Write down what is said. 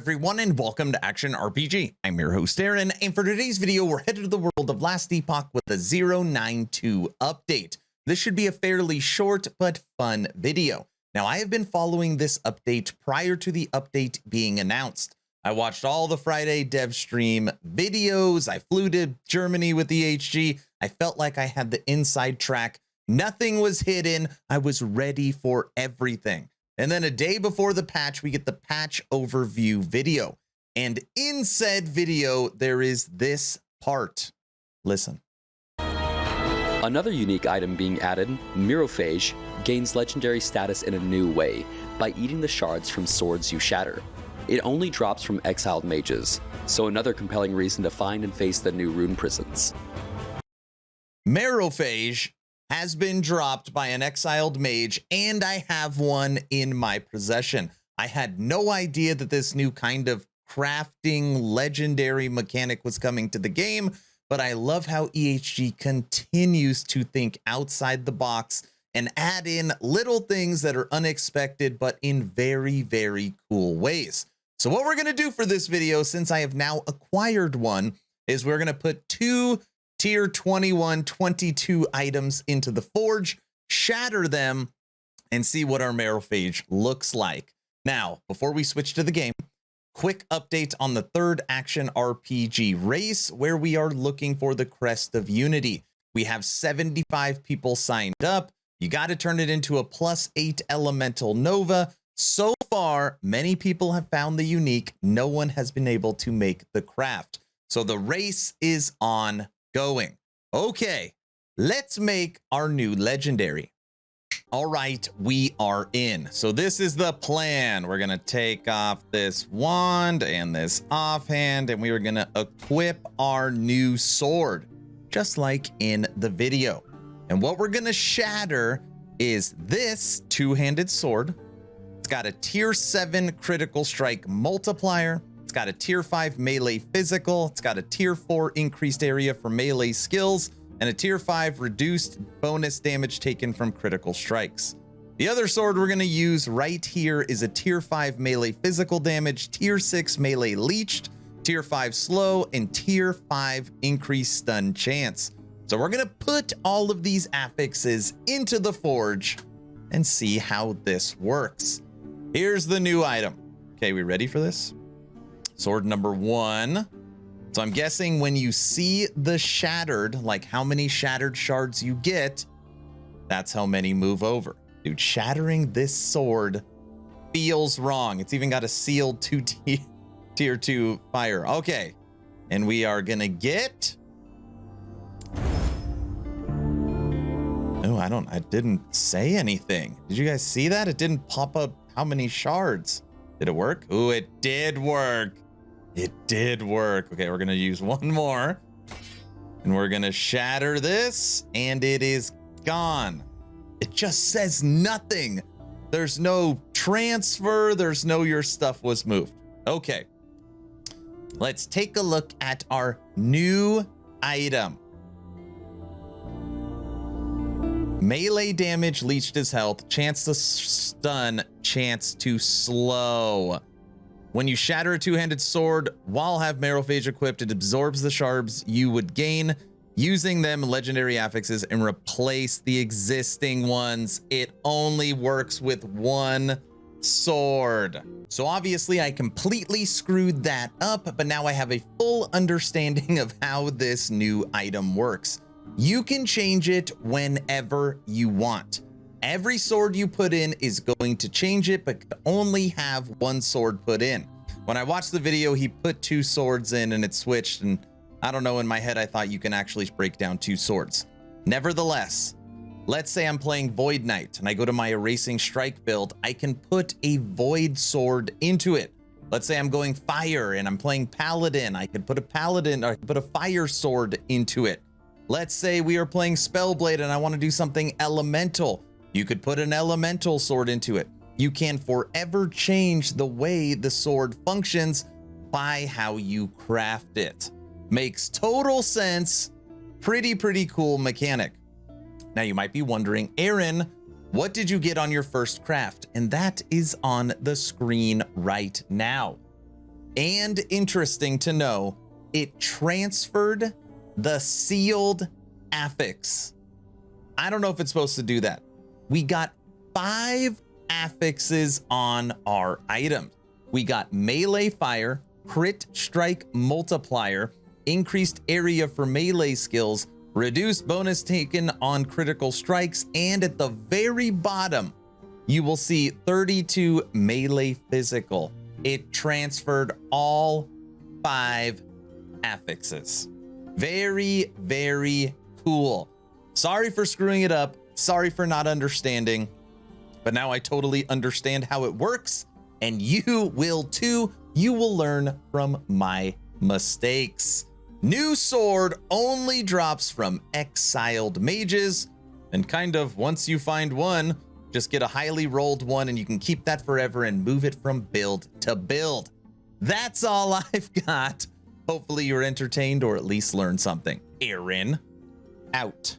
everyone, and welcome to Action RPG. I'm your host Aaron, and for today's video we're headed to the world of Last Epoch with the 092 update. This should be a fairly short but fun video. Now, I have been following this update prior to the update being announced. I watched all the Friday dev stream videos. I flew to Germany with the HG. I felt like I had the inside track. Nothing was hidden. I was ready for everything. And then a day before the patch, we get the patch overview video. And in said video, there is this part. Listen. Another unique item being added, Mage, gains legendary status in a new way by eating the shards from swords you shatter. It only drops from exiled mages, so another compelling reason to find and face the new rune prisons. Mage has been dropped by an exiled mage, and I have one in my possession. I had no idea that this new kind of crafting legendary mechanic was coming to the game, but I love how EHG continues to think outside the box and add in little things that are unexpected, but in very, very cool ways. So what we're going to do for this video, since I have now acquired one, is we're going to put two tier 21, 22 items into the forge, shatter them, and see what our Mage looks like. Now, before we switch to the game, quick update on the third Action RPG race, where we are looking for the Crest of Unity. We have 75 people signed up. You got to turn it into a +8 elemental Nova. So far, many people have found the unique. No one has been able to make the craft. So the race is on. Going. Okay, let's make our new legendary. All right, we are in. So this is the plan. We're gonna take off this wand and this offhand, and we are gonna equip our new sword, just like in the video. And what we're gonna shatter is this two-handed sword. It's got a tier 7 critical strike multiplier. It's got a tier 5 melee physical. It's got a tier 4 increased area for melee skills and a tier 5 reduced bonus damage taken from critical strikes. The other sword we're going to use right here is a tier 5 melee physical damage, tier 6 melee leeched, tier 5 slow, and tier 5 increased stun chance. So we're going to put all of these affixes into the forge and see how this works. Here's the new item. Okay, we ready for this? Sword number 1. So I'm guessing when you see the shattered, like how many shattered shards you get, that's how many move over. Dude, shattering this sword feels wrong. It's even got a sealed tier 2 fire. Okay. And we are gonna get... Oh, I didn't say anything. Did you guys see that? It didn't pop up how many shards. Did it work? Oh, it did work. It did work. Okay, we're gonna use one more and we're gonna shatter this, and it is gone. It just says nothing. There's no transfer. There's no your stuff was moved. Okay, let's take a look at our new item. Melee damage, leeched his health, chance to stun, chance to slow. When you shatter a two-handed sword while have Mage equipped, it absorbs the shards you would gain using them legendary affixes and replace the existing ones. It only works with one sword. So obviously I completely screwed that up, but now I have a full understanding of how this new item works. You can change it whenever you want. Every sword you put in is going to change it, but only have one sword put in. When I watched the video, he put 2 swords in and it switched, and I don't know, in my head I thought you can actually break down 2 swords. Nevertheless, let's say I'm playing Void Knight and I go to my Erasing Strike build, I can put a Void sword into it. Let's say I'm going Fire and I'm playing Paladin, I could put a Paladin, or I could put a Fire sword into it. Let's say we are playing Spellblade and I want to do something elemental. You could put an elemental sword into it. You can forever change the way the sword functions by how you craft it. Makes total sense. Pretty cool mechanic. Now you might be wondering, Aaron, what did you get on your first craft? And that is on the screen right now. And interesting to know, it transferred the sealed affix. I don't know if it's supposed to do that. We got 5 affixes on our items. We got melee fire, crit strike multiplier, increased area for melee skills, reduced bonus taken on critical strikes, and at the very bottom, you will see 32 melee physical. It transferred all 5 affixes. Very, very cool. Sorry for screwing it up. Sorry for not understanding, but now I totally understand how it works, and you will too. You will learn from my mistakes. New sword only drops from exiled mages, and kind of once you find one, just get a highly rolled one and you can keep that forever and move it from build to build. That's all I've got. Hopefully you're entertained or at least learned something. Aaron, out.